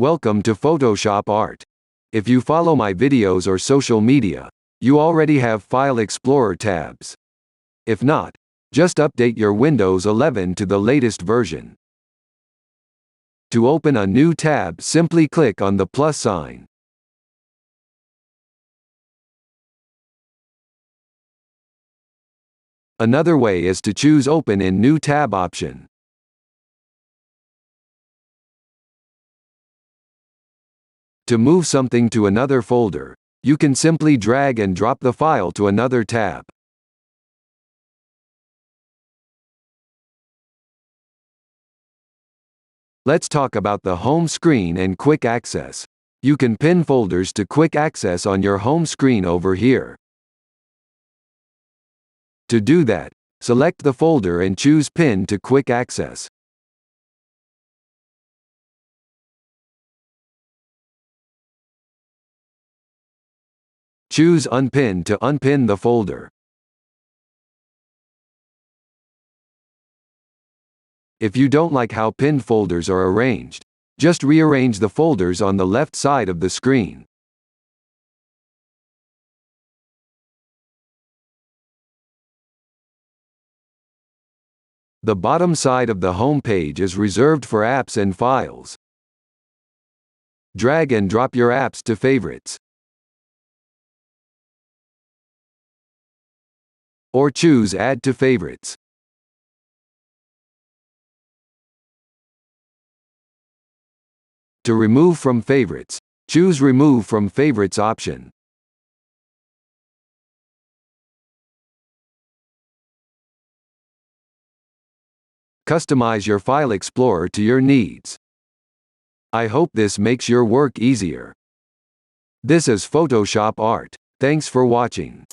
Welcome to Photoshop Art. If you follow my videos or social media, you already have File Explorer tabs. If not, just update your Windows 11 to the latest version. To open a new tab, simply click on the plus sign. Another way is to choose Open in New Tab option. To move something to another folder, you can simply drag and drop the file to another tab. Let's talk about the home screen and quick access. You can pin folders to quick access on your home screen over here. To do that, select the folder and choose Pin to quick access. Choose Unpin to unpin the folder. If you don't like how pinned folders are arranged, just rearrange the folders on the left side of the screen. The bottom side of the home page is reserved for apps and files. Drag and drop your apps to favorites. Or choose Add to Favorites. To remove from favorites, choose Remove from Favorites option. Customize your File Explorer to your needs. I hope this makes your work easier. This is Photoshop Art. Thanks for watching.